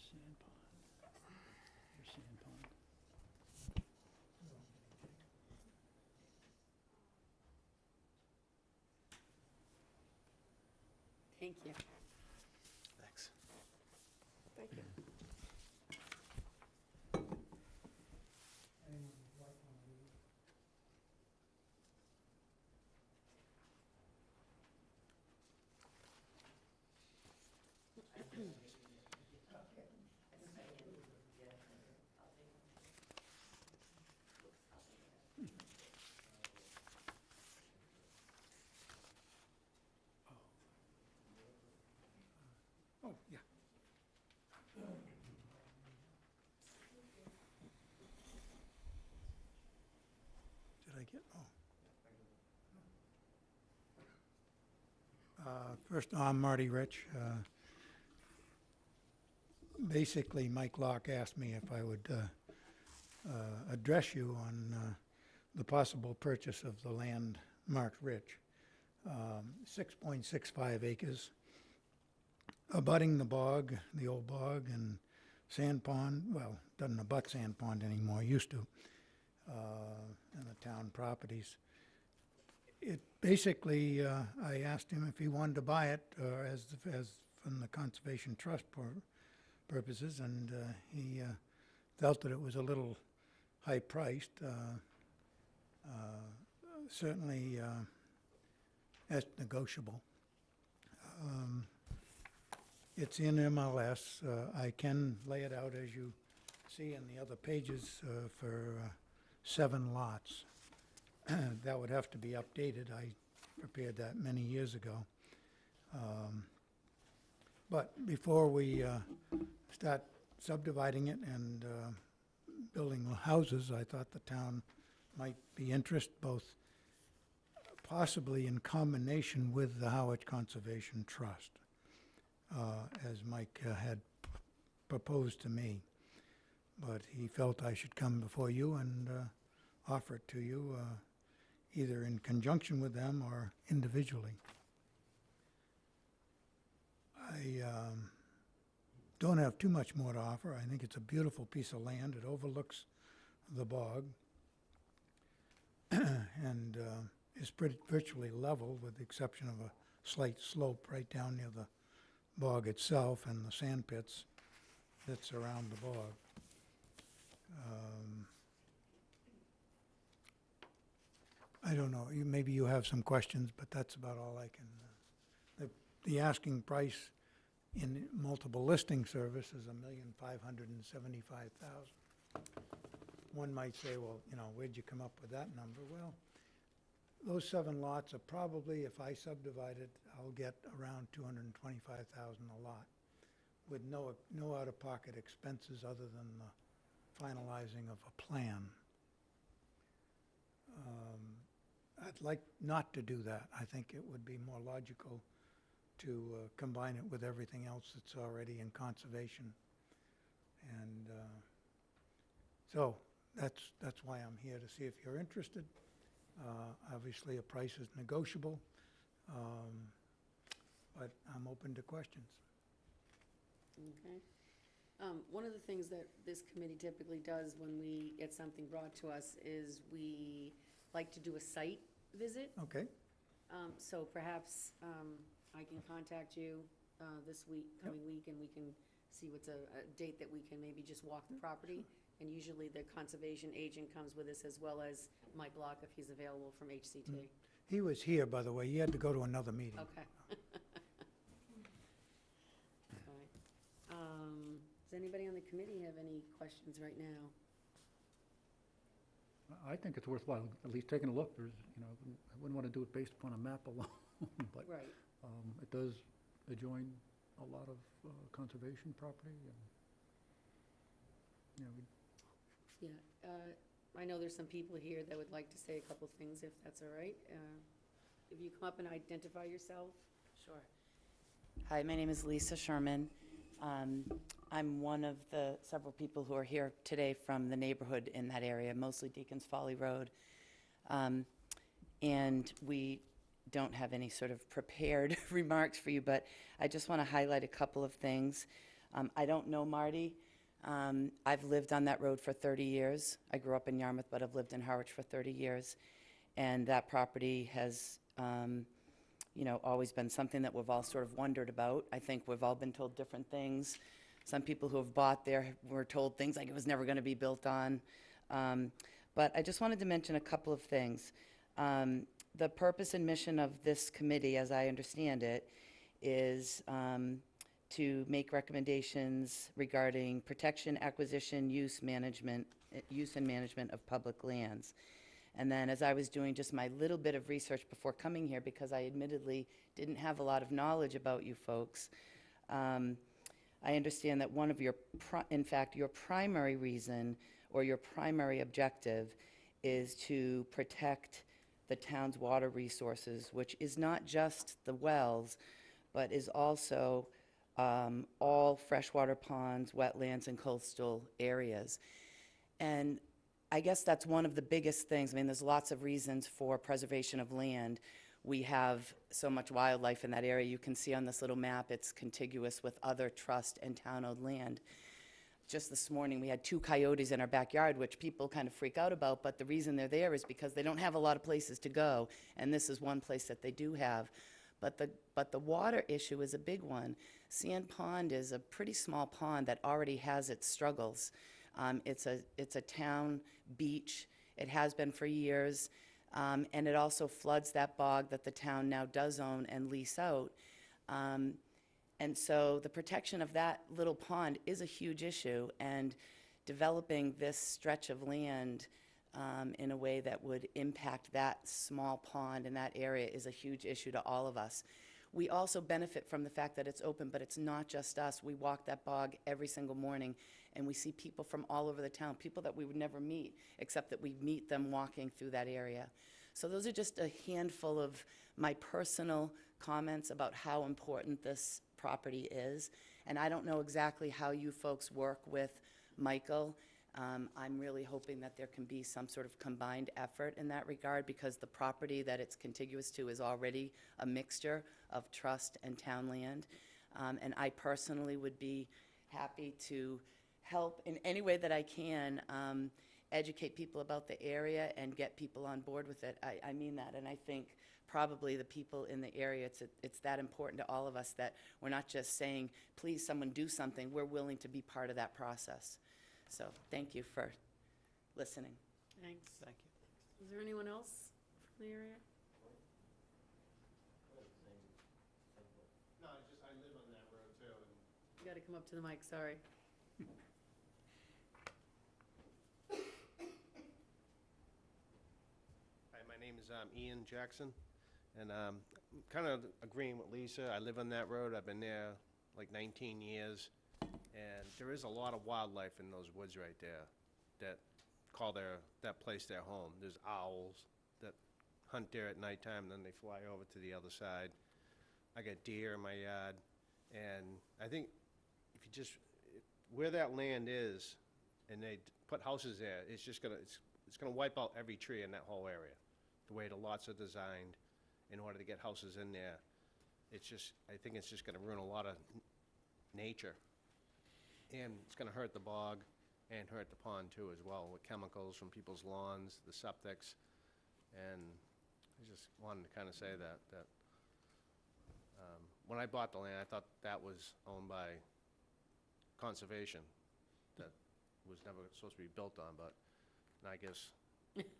Sand Pond. Here's Sand Pond. Thank you. Thanks. Thank you. Oh, yeah. Did I get, first, I'm Marty Rich. Basically, Mike Locke asked me if I would address you on the possible purchase of the land marked Rich. 6.65 acres, abutting the bog, the old bog, and sand pond. Well, doesn't abut sand pond anymore, used to, and the town properties. It basically, I asked him if he wanted to buy it as from the Conservation Trust purposes, and he felt that it was a little high priced. Certainly, that's negotiable. It's in MLS. I can lay it out as you see in the other pages for 7 lots. That would have to be updated. I prepared that many years ago. But before we start subdividing it and building houses, I thought the town might be interested, both possibly in combination with the Harwich Conservation Trust. as Mike had proposed to me. But he felt I should come before you and offer it to you, either in conjunction with them or individually. I don't have too much more to offer. I think it's a beautiful piece of land. It overlooks the bog and is virtually level with the exception of a slight slope right down near the bog itself and the sand pits that surround the bog. I don't know, maybe you have some questions, but that's about all I can. The asking price in multiple listing service is $1,575,000. One might say, well, where'd you come up with that number? Well, those 7 lots are probably, if I subdivide it, I'll get around $225,000 a lot, with no out-of-pocket expenses other than the finalizing of a plan. I'd like not to do that. I think it would be more logical to combine it with everything else that's already in conservation. And so that's why I'm here, to see if you're interested. Obviously, a price is negotiable, but I'm open to questions. Okay. One of the things that this committee typically does when we get something brought to us is we like to do a site visit. Okay. So perhaps I can contact you this week, coming week, and we can see what's a date that we can maybe just walk the property. And usually the conservation agent comes with us, as well as Mike Block if he's available from HCT. He was here, by the way. He had to go to another meeting. Okay. All right. Does anybody on the committee have any questions right now? I think it's worthwhile at least taking a look. There's, I wouldn't want to do it based upon a map alone, but Right. it does adjoin a lot of conservation property, and I know there's some people here that would like to say a couple things, if that's all right. If you come up and identify yourself. Sure. Hi, my name is Lisa Sherman. I'm one of the several people who are here today from the neighborhood in that area, mostly Deacon's Folly Road. And we don't have any sort of prepared remarks for you, but I just want to highlight a couple of things. I don't know Marty. I've lived on that road for 30 years. I grew up in Yarmouth, but I've lived in Harwich for 30 years. And that property has, always been something that we've all sort of wondered about. I think we've all been told different things. Some people who have bought there were told things like it was never going to be built on. But I just wanted to mention a couple of things. The purpose and mission of this committee, as I understand it, is to make recommendations regarding protection, acquisition, use and management of public lands. And then as I was doing just my little bit of research before coming here, because I admittedly didn't have a lot of knowledge about you folks, I understand that one of your, in fact, your primary reason or your primary objective is to protect the town's water resources, which is not just the wells, but is also all freshwater ponds, wetlands, and coastal areas. And I guess that's one of the biggest things. I mean, there's lots of reasons for preservation of land. We have so much wildlife in that area. You can see on this little map, it's contiguous with other trust and town-owned land. Just this morning, we had 2 coyotes in our backyard, which people kind of freak out about, but the reason they're there is because they don't have a lot of places to go, and this is one place that they do have. But the water issue is a big one. Sand Pond is a pretty small pond that already has its struggles. It's a town beach. It has been for years. And it also floods that bog that the town now does own and lease out. And so the protection of that little pond is a huge issue. And developing this stretch of land in a way that would impact that small pond in that area is a huge issue to all of us. We also benefit from the fact that it's open, but it's not just us. We walk that bog every single morning, and we see people from all over the town, people that we would never meet, except that we meet them walking through that area. So those are just a handful of my personal comments about how important this property is. And I don't know exactly how you folks work with Michael. I'm really hoping that there can be some sort of combined effort in that regard, because the property that it's contiguous to is already a mixture of trust and town land. And I personally would be happy to help in any way that I can, educate people about the area and get people on board with it. I mean that, and I think probably the people in the area, it's that important to all of us that we're not just saying, please, someone do something. We're willing to be part of that process. So thank you for listening. Thanks. Thank you. Is there anyone else from the area? No, it's just, I live on that road too, and You gotta come up to the mic, sorry. hi, my name is Ian Jackson, and I'm kind of agreeing with Lisa. I live on that road. I've been there like 19 years, and there is a lot of wildlife in those woods right there that call that place their home. There's owls that hunt there at nighttime, and then they fly over to the other side. I got deer in my yard, and I think if you just, where that land is, and they put houses there, it's just gonna, it's gonna wipe out every tree in that whole area. The way the lots are designed in order to get houses in there, it's just, I think it's just gonna ruin a lot of nature. And it's gonna hurt the bog and hurt the pond too as well, with chemicals from people's lawns, the septics. And I just wanted to kind of say that when I bought the land, I thought that was owned by conservation, that was never supposed to be built on, but I guess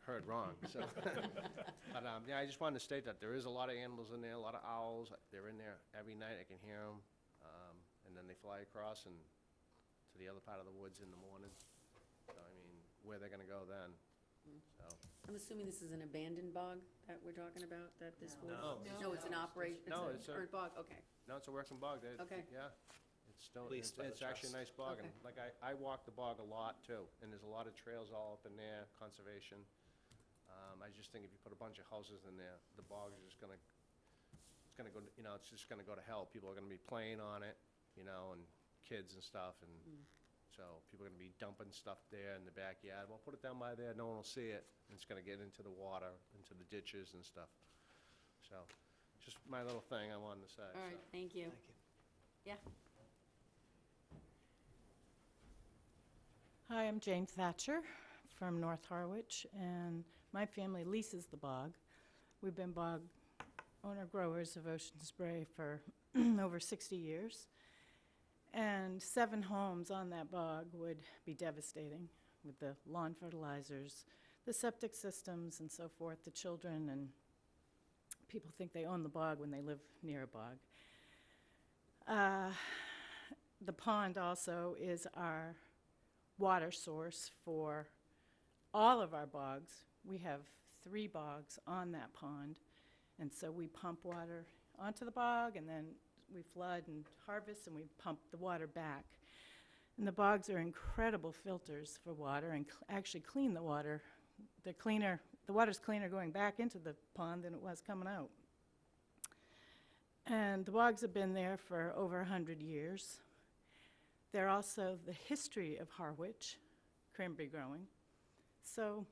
heard wrong, so. But, yeah, I just wanted to state that there is a lot of animals in there, a lot of owls. They're in there every night, I can hear them. And then they fly across and to the other part of the woods in the morning. So, I mean, where they're gonna go then, so. I'm assuming this is an abandoned bog that we're talking about, that this was? No. No, it's an operation, No, it's it's a a- current bog, okay. No, it's a working bog. Okay. Yeah. It's still, Leased by the it's actually a nice bog, and Okay. like, I walk the bog a lot too, and there's a lot of trails all up in there, conservation. I just think if you put a bunch of houses in there, the bog is just gonna, it's gonna go, you know, it's just gonna go to hell. People are gonna be playing on it, you know, and kids and stuff, and so people are gonna be dumping stuff there in the backyard. Well, put it down by there, no one will see it, and it's gonna get into the water, into the ditches and stuff. So, just my little thing I wanted to say, All right, so. thank you. Yeah, Hi, I'm Jane Thatcher from North Harwich, and my family leases the bog. We've been bog owner-growers of Ocean Spray for over 60 years, and 7 homes on that bog would be devastating with the lawn fertilizers, the septic systems, and so forth, the children, and people think they own the bog when they live near a bog. The pond also is our water source for all of our bogs. We have 3 bogs on that pond, and so we pump water onto the bog, and then we flood and harvest, and we pump the water back. And the bogs are incredible filters for water and actually clean the water. The water's cleaner going back into the pond than it was coming out. And the bogs have been there for over 100 years. They're also the history of Harwich, cranberry growing. So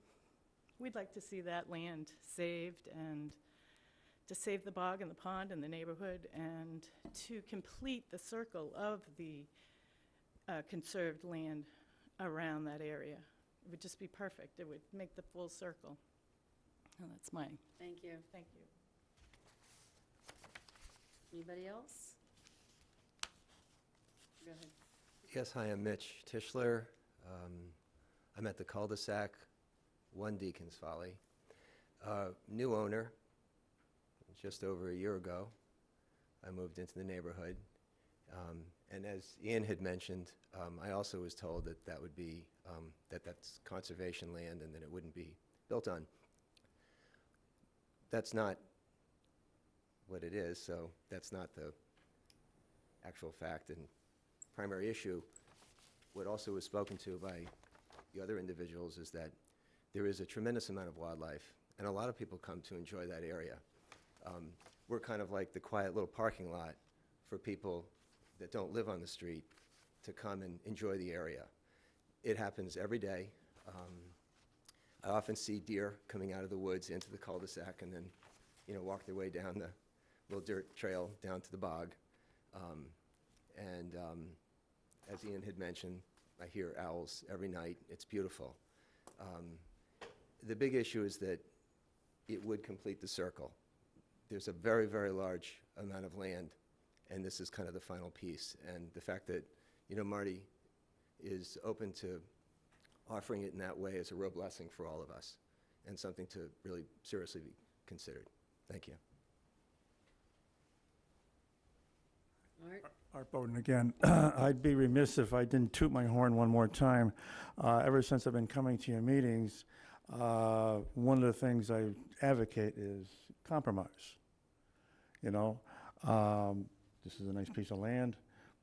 we'd like to see that land saved, and to save the bog and the pond and the neighborhood, and to complete the circle of the conserved land around that area. It would just be perfect. It would make the full circle. And that's my, thank you. thank you. Anybody else? Go ahead. Yes, hi, I'm Mitch Tischler. I'm at the cul-de-sac, 1 Deacon's Folly. New owner, just over a year ago. I moved into the neighborhood. And as Ian had mentioned, I also was told that that would be, that's conservation land and that it wouldn't be built on. That's not what it is, so that's not the actual fact and primary issue. What also was spoken to by the other individuals is that there is a tremendous amount of wildlife, and a lot of people come to enjoy that area. we're kind of like the quiet little parking lot for people that don't live on the street to come and enjoy the area. It happens every day. I often see deer coming out of the woods into the cul-de-sac and then, walk their way down the little dirt trail down to the bog. As Ian had mentioned, I hear owls every night. It's beautiful. The big issue is that it would complete the circle. There's a very, very large amount of land, and this is kind of the final piece. And the fact that, Marty is open to offering it in that way is a real blessing for all of us and something to really seriously be considered. Thank you. Art? Art Bowden again. I'd be remiss if I didn't toot my horn one more time. Ever since I've been coming to your meetings, one of the things I advocate is compromise. This is a nice piece of land,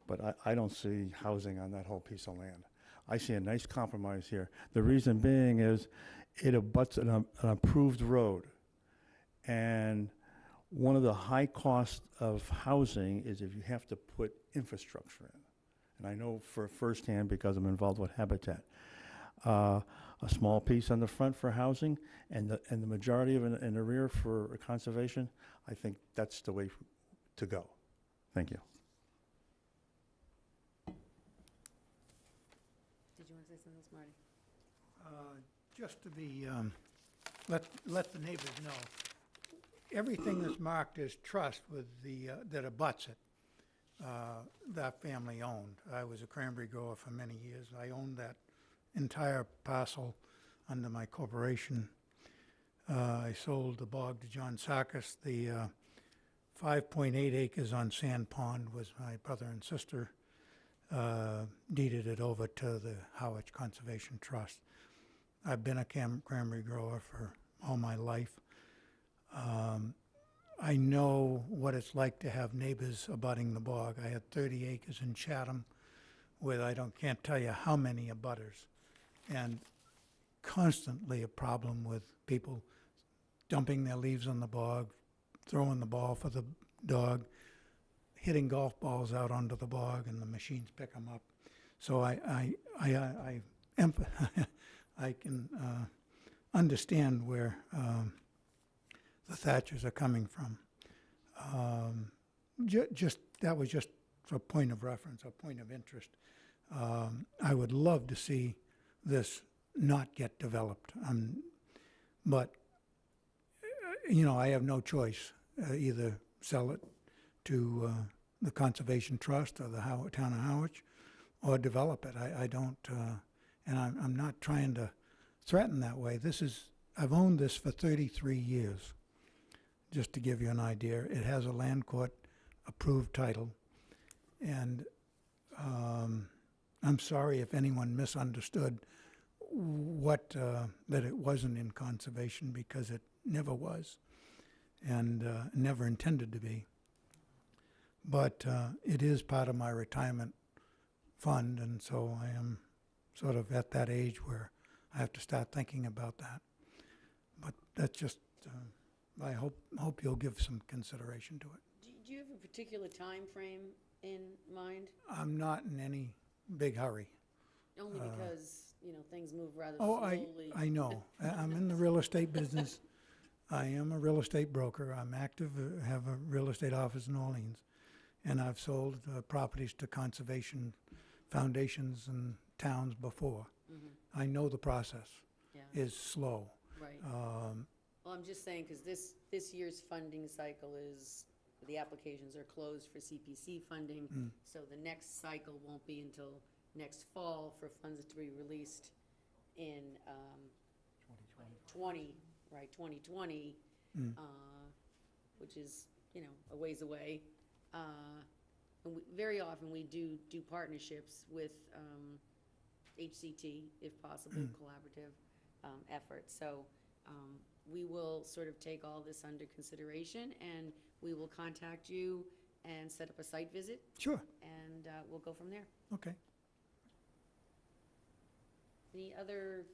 but I don't see housing on that whole piece of land. I see a nice compromise here. The reason being is it abuts an approved road. And one of the high costs of housing is if you have to put infrastructure in. And I know for firsthand because I'm involved with Habitat. A small piece on the front for housing and the majority of it in the rear for conservation, I think that's the way to go. Thank you. Did you want to say something else, Marty? Just to be, let the neighbors know, everything that's marked as trust with that abuts it, that family owned. I was a cranberry grower for many years. I owned that entire parcel under my corporation. I sold the bog to John Sarkis. The 5.8 acres on Sand Pond was my brother and sister deeded it over to the Harwich Conservation Trust. I've been a cranberry grower for all my life. I know what it's like to have neighbors abutting the bog. I had 30 acres in Chatham with can't tell you how many abutters, and constantly a problem with people dumping their leaves on the bog, throwing the ball for the dog, hitting golf balls out onto the bog, and the machines pick them up. So I can understand where the Thatchers are coming from. That was just a point of reference, a point of interest. I would love to see this not get developed, but I have no choice. Either sell it to the Conservation Trust or the town of Harwich, or develop it. I don't, and I'm not trying to threaten that way. I've owned this for 33 years. Just to give you an idea, it has a land court approved title, and I'm sorry if anyone misunderstood that it wasn't in conservation, because it never was, and never intended to be. But it is part of my retirement fund, and so I am sort of at that age where I have to start thinking about that. But that's just. I hope you'll give some consideration to it. Do you have a particular time frame in mind? I'm not in any big hurry. Only because, things move rather Oh, slowly. I know. I'm in the real estate business. I am a real estate broker. I'm active, have a real estate office in New Orleans, and I've sold properties to conservation foundations and towns before. Mm-hmm. I know the process is slow. Right. Well, I'm just saying, because this year's funding cycle the applications are closed for CPC funding, so the next cycle won't be until next fall for funds to be released in 2020, which is, a ways away. And very often we do partnerships with HCT, if possible, collaborative efforts. So we will sort of take all this under consideration, and we will contact you and set up a site visit, Sure. and we'll go from there. Okay. Any other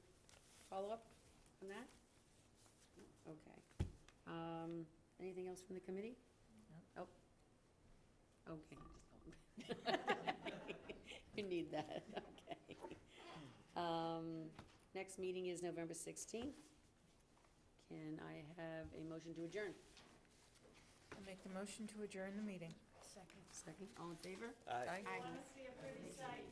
follow-up on that? Okay. Anything else from the committee? Oh. Okay. You need that, okay. Next meeting is November 16th. Can I have a motion to adjourn? I'll make the motion to adjourn the meeting. Second, all in favor? Aye. Aye.